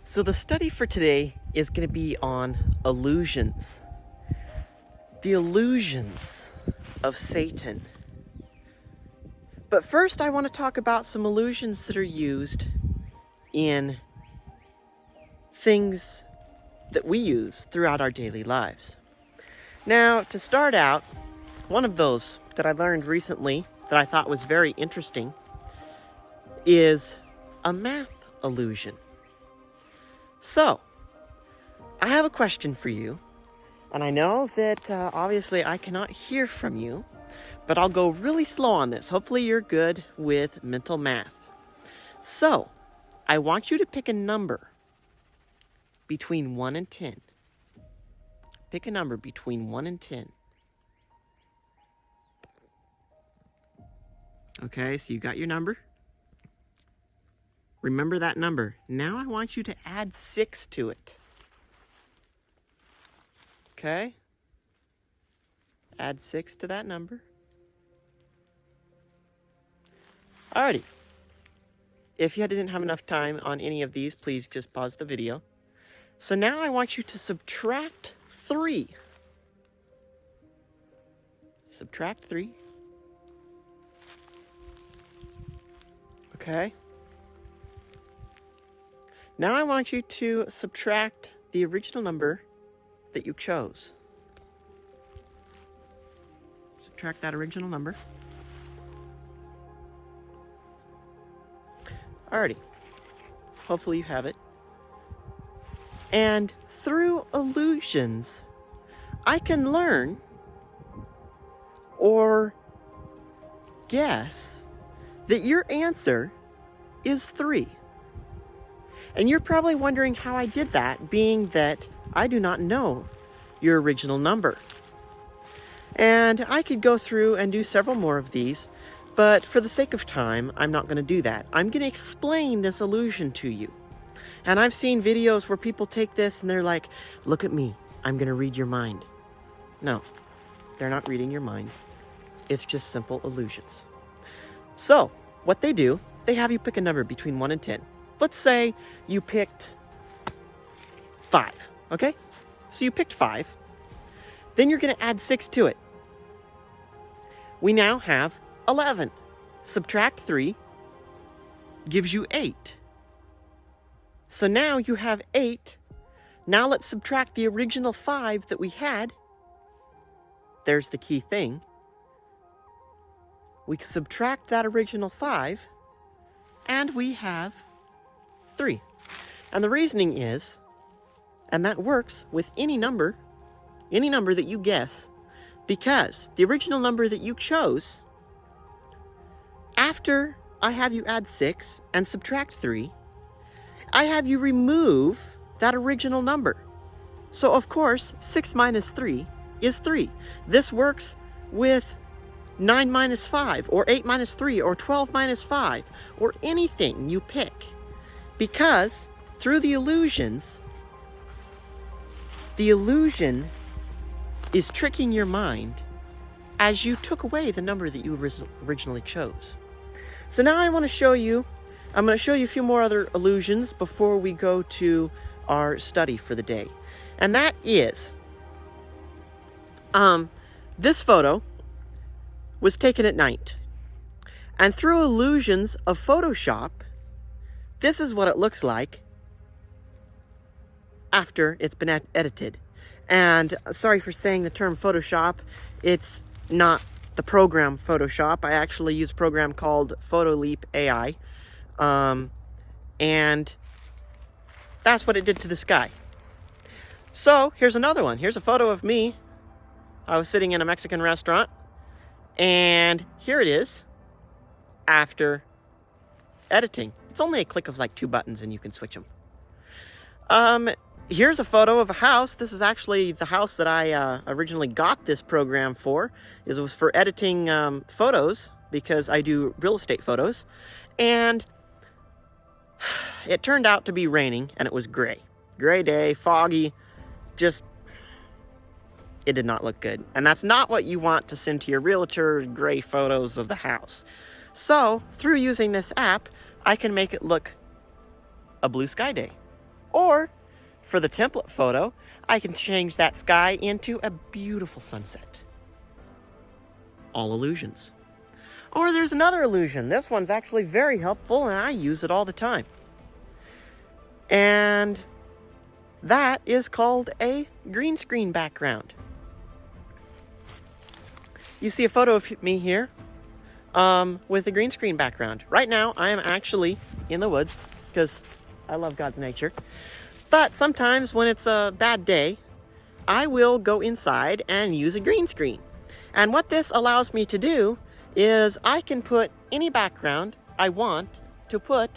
So the study for today is going to be on illusions. The illusions of Satan. But first I want to talk about some illusions that are used in things that we use throughout our daily lives. Now, to start out, one of those that I learned recently that I thought was very interesting is a math illusion. So, I have a question for you, and I know that obviously I cannot hear from you, but I'll go really slow on this. Hopefully you're good with mental math. So, I want you to pick a number between 1 and 10. Pick a number between 1 and 10. Okay, so you got your number. Remember that number. Now I want you to add 6 to it. Okay? Add 6 to that number. Alrighty. If you didn't have enough time on any of these, please just pause the video. So now I want you to subtract 3. Subtract 3. Okay? Now I want you to subtract the original number that you chose. Subtract that original number. Alrighty. Hopefully you have it. And through illusions, I can learn or guess that your answer is 3. And you're probably wondering how I did that, being that I do not know your original number. And I could go through and do several more of these, but for the sake of time, I'm not going to do that. I'm going to explain this illusion to you. And I've seen videos where people take this and they're like, look at me, I'm going to read your mind. No, they're not reading your mind. It's just simple illusions. So, what they do, they have you pick a number between 1 and 10. Let's say you picked 5, okay? So you picked 5. Then you're going to add 6 to it. We now have 11. Subtract 3 gives you 8. So now you have 8. Now let's subtract the original 5 that we had. There's the key thing. We subtract that original 5, and we have 3. And the reasoning is, and that works with any number that you guess, because the original number that you chose, after I have you add 6 and subtract 3, I have you remove that original number. So of course, 6 minus 3 is 3. This works with 9 minus 5, or 8 minus 3, or 12 minus 5, or anything you pick. Because through the illusion is tricking your mind as you took away the number that you originally chose. So now I'm going to show you a few more other illusions before we go to our study for the day. And that is, this photo was taken at night. And through illusions of Photoshop, this is what it looks like after it's been edited. And sorry for saying the term Photoshop. It's not the program Photoshop. I actually use a program called PhotoLeap AI. And that's what it did to this guy. So here's another one. Here's a photo of me. I was sitting in a Mexican restaurant. And here it is after editing. It's only a click of like 2 buttons and you can switch them. Here's a photo of a house. This is actually the house that I originally got this program for. It was for editing photos because I do real estate photos. And it turned out to be raining and it was gray. Gray day, foggy, just it did not look good. And that's not what you want to send to your realtor, gray photos of the house. So, through using this app, I can make it look a blue sky day. Or for the template photo, I can change that sky into a beautiful sunset. All illusions. Or there's another illusion. This one's actually very helpful and I use it all the time. And that is called a green screen background. You see a photo of me here with a green screen background. Right now, I am actually in the woods because I love God's nature. But sometimes when it's a bad day, I will go inside and use a green screen. And what this allows me to do is I can put any background I want to put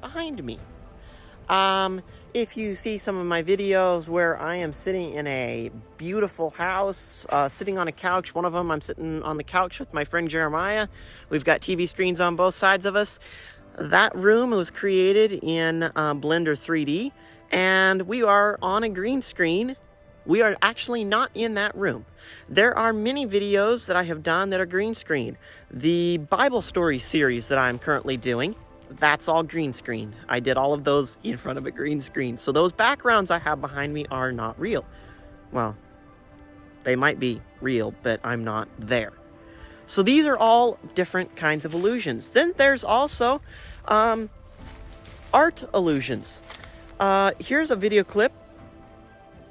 behind me. If you see some of my videos where I am sitting in a beautiful house, sitting on a couch, one of them I'm sitting on the couch with my friend Jeremiah. We've got TV screens on both sides of us. That room was created in Blender 3D, and we are on a green screen. We are actually not in that room. There are many videos that I have done that are green screen. The Bible story series that I'm currently doing, that's all green screen. I did all of those in front of a green screen. So those backgrounds I have behind me are not real. Well, they might be real, but I'm not there. So these are all different kinds of illusions. Then there's also art illusions. Here's a video clip.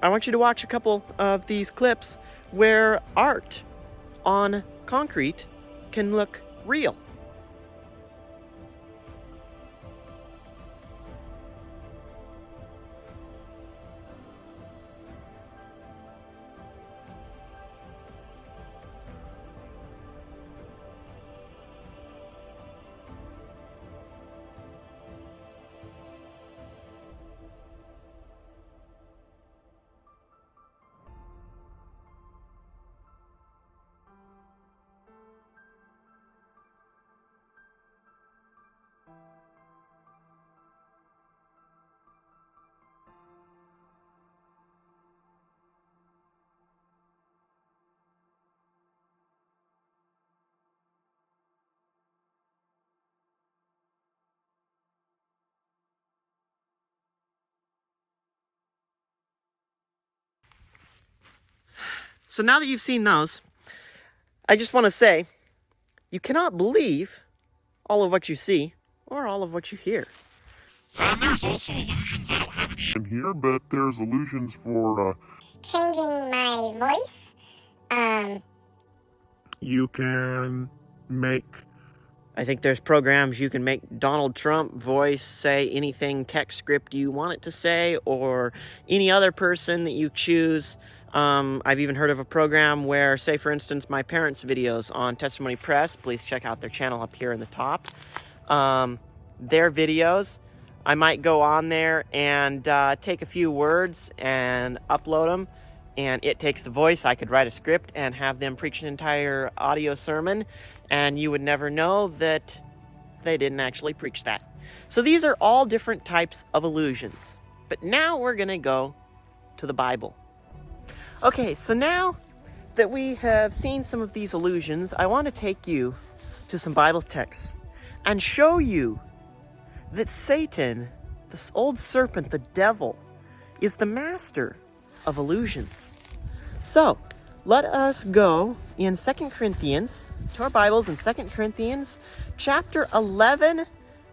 I want you to watch a couple of these clips where art on concrete can look real. So now that you've seen those, I just want to say, you cannot believe all of what you see or all of what you hear. And there's also illusions. I don't have any in here, but there's illusions for changing my voice. You can make. I think there's programs you can make Donald Trump voice say anything text script you want it to say, or any other person that you choose. I've even heard of a program where, say for instance, my parents' videos on Testimony Press, please check out their channel up here in the top. Their videos, I might go on there and take a few words and upload them, and it takes the voice. I could write a script and have them preach an entire audio sermon, and you would never know that they didn't actually preach that. So these are all different types of illusions. But now we're going to go to the Bible. Okay, so now that we have seen some of these illusions, I want to take you to some Bible texts and show you that Satan, this old serpent, the devil, is the master of illusions. So, let us go in 2 Corinthians, to our Bibles in 2 Corinthians chapter 11,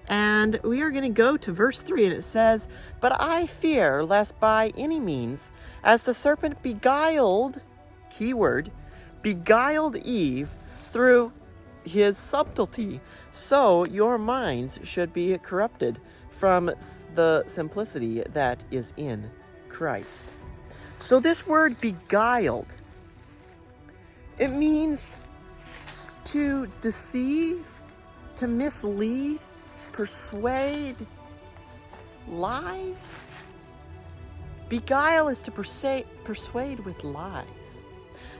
and we are going to go to verse 3, and it says, "But I fear lest by any means, as the serpent beguiled," keyword, beguiled Eve through his subtlety, so your minds should be corrupted from the simplicity that is in Christ. So this word beguiled, it means to deceive, to mislead, persuade, lies. Beguile is to persuade with lies.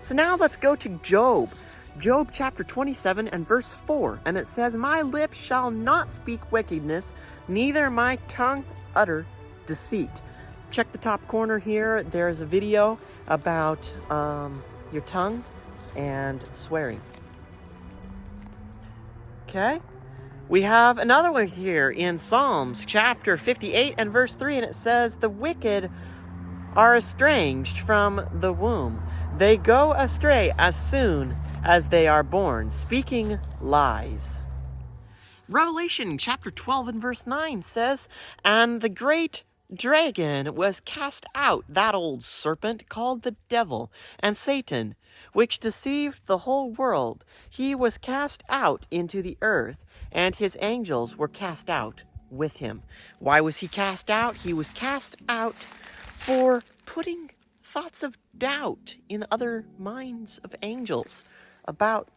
So now let's go to Job. Job chapter 27 and verse 4. And it says, "My lips shall not speak wickedness, neither my tongue utter deceit." Check the top corner here. There's a video about your tongue and swearing. Okay? We have another one here in Psalms chapter 58 and verse 3, and it says, "The wicked are estranged from the womb. They go astray as soon as they are born, speaking lies." Revelation chapter 12 and verse 9 says, "And the great dragon was cast out, that old serpent called the devil and Satan, which deceived the whole world. He was cast out into the earth, and his angels were cast out with him." Why was he cast out? He was cast out for putting thoughts of doubt in other minds of angels about,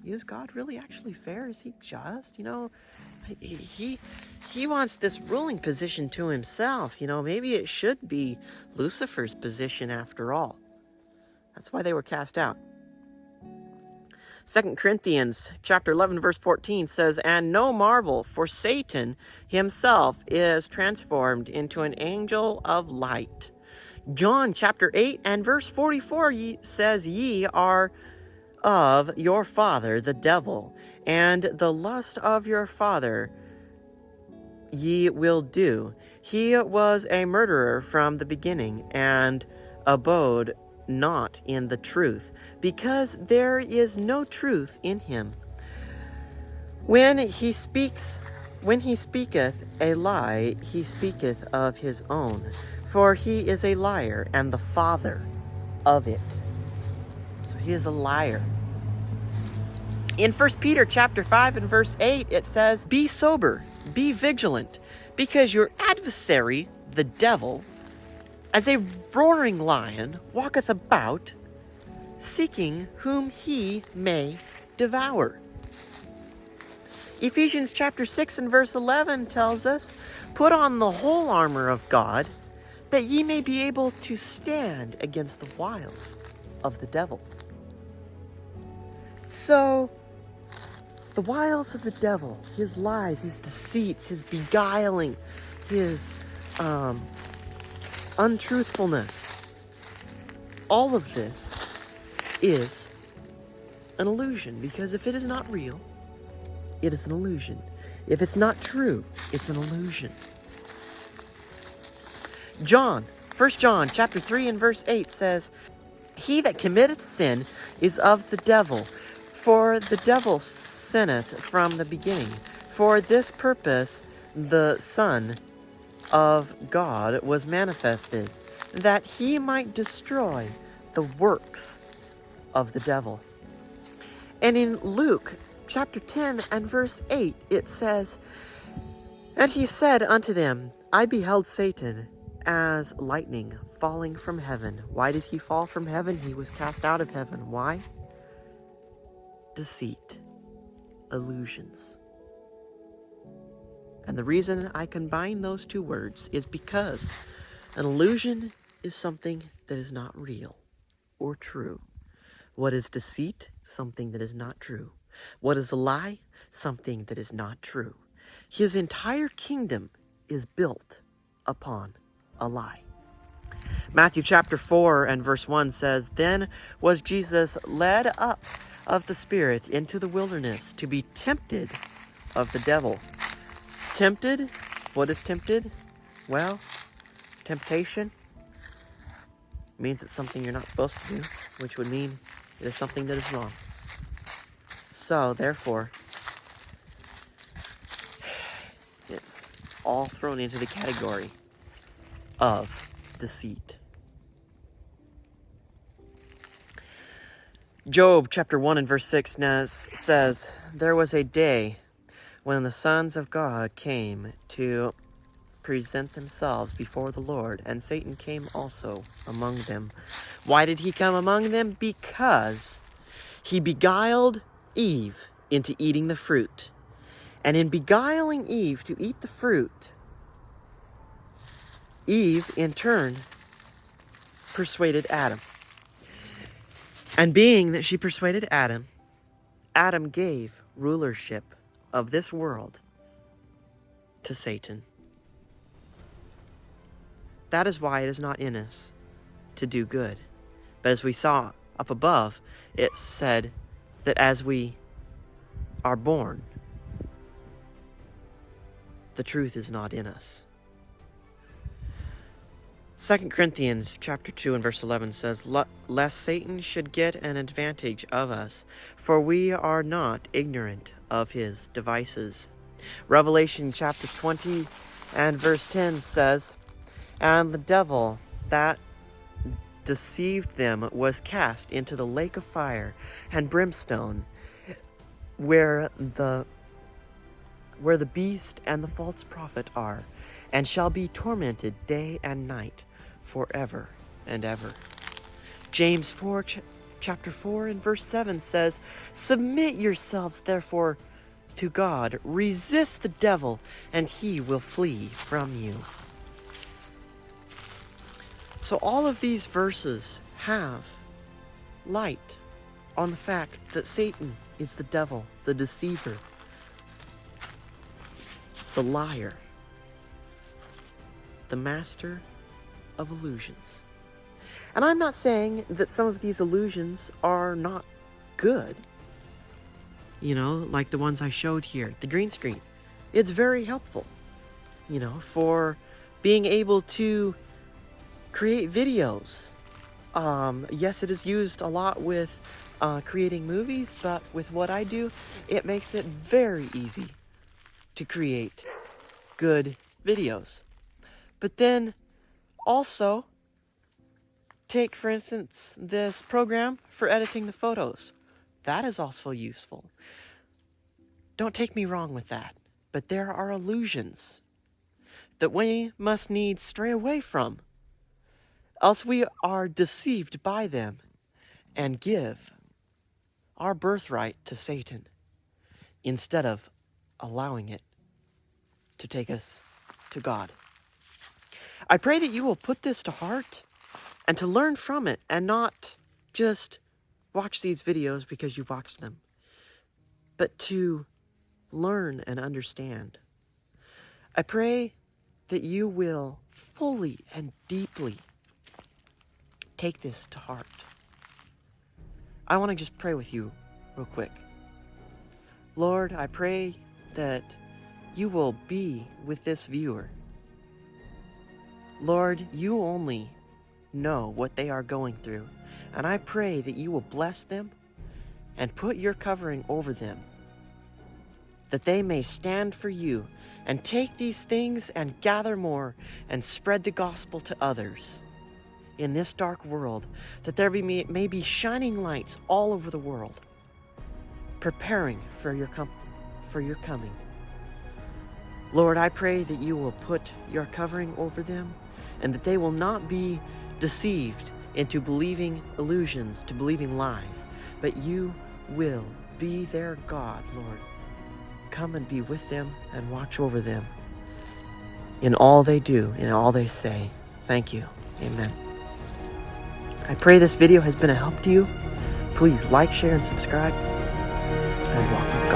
is God really actually fair? Is he just? He wants this ruling position to himself. Maybe it should be Lucifer's position after all. That's why they were cast out. 2 Corinthians chapter 11 verse 14 says, "And no marvel, for Satan himself is transformed into an angel of light." John chapter 8 and verse 44 says, "Ye are of your father the devil, and the lust of your father ye will do. He was a murderer from the beginning, and abode not in the truth, because there is no truth in him. When he speaketh a lie, he speaketh of his own, for he is a liar and the father of it." So he is a liar. In 1 Peter chapter 5 and verse 8, it says, "Be sober, be vigilant, because your adversary, the devil, as a roaring lion, walketh about, seeking whom he may devour." Ephesians chapter 6 and verse 11 tells us, "Put on the whole armor of God, that ye may be able to stand against the wiles of the devil." So, the wiles of the devil, his lies, his deceits, his beguiling, his untruthfulness, all of this is an illusion, because if it is not real, it is an illusion. If it's not true, it's an illusion. 1 John chapter 3 and verse 8 says, "He that committeth sin is of the devil, for the devil sinneth from the beginning. For this purpose the Son of God was manifested, that he might destroy the works of the devil." And in Luke chapter 10 and verse 8, it says, "And he said unto them, I beheld Satan as lightning falling from heaven." Why did he fall from heaven? He was cast out of heaven. Why? Deceit. Illusions. And the reason I combine those two words is because an illusion is something that is not real or true. What is deceit? Something that is not true. What is a lie? Something that is not true. His entire kingdom is built upon a lie. Matthew chapter 4 and verse 1 says, "Then was Jesus led up of the Spirit into the wilderness to be tempted of the devil." Tempted? What is tempted? Well, temptation means it's something you're not supposed to do, which would mean it is something that is wrong. So, therefore, it's all thrown into the category of deceit. Job chapter 1 and verse 6 says, "There was a day when the sons of God came to present themselves before the Lord, and Satan came also among them." Why did he come among them? Because he beguiled Eve into eating the fruit. And in beguiling Eve to eat the fruit, Eve, in turn, persuaded Adam. And being that she persuaded Adam, Adam gave rulership of this world to Satan. That is why it is not in us to do good. But as we saw up above, it said that as we are born, the truth is not in us. 2 Corinthians chapter 2 and verse 11 says, lest Satan should get an advantage of us, for we are not ignorant of his devices. Revelation chapter 20 and verse 10 says, and the devil that deceived them was cast into the lake of fire and brimstone, where the beast and the false prophet are, and shall be tormented day and night forever and ever. James chapter 4 and verse 7 says, submit yourselves therefore to God, resist the devil, and he will flee from you. So all of these verses have light on the fact that Satan is the devil, the deceiver, the liar, the master of illusions. And I'm not saying that some of these illusions are not good. You know, like the ones I showed here, the green screen. It's very helpful, you know, for being able to create videos. Yes, it is used a lot with creating movies, but with what I do, it makes it very easy to create good videos. But then also, take for instance this program for editing the photos. That is also useful. Don't take me wrong with that, but there are illusions that we must needs stray away from, else we are deceived by them and give our birthright to Satan instead of allowing it to take us to God. I pray that you will put this to heart and to learn from it and not just watch these videos because you watch them, but to learn and understand. I pray that you will fully and deeply take this to heart. I want to just pray with you real quick. Lord, I pray that you will be with this viewer. Lord, you only know what they are going through, and I pray that you will bless them and put your covering over them, that they may stand for you and take these things and gather more and spread the gospel to others in this dark world, that there may be shining lights all over the world, preparing for your coming. Lord, I pray that you will put your covering over them and that they will not be deceived into believing illusions, to believing lies, but you will be their God, Lord. Come and be with them and watch over them in all they do, in all they say. Thank you. Amen. I pray this video has been a help to you. Please like, share, and subscribe, and walk with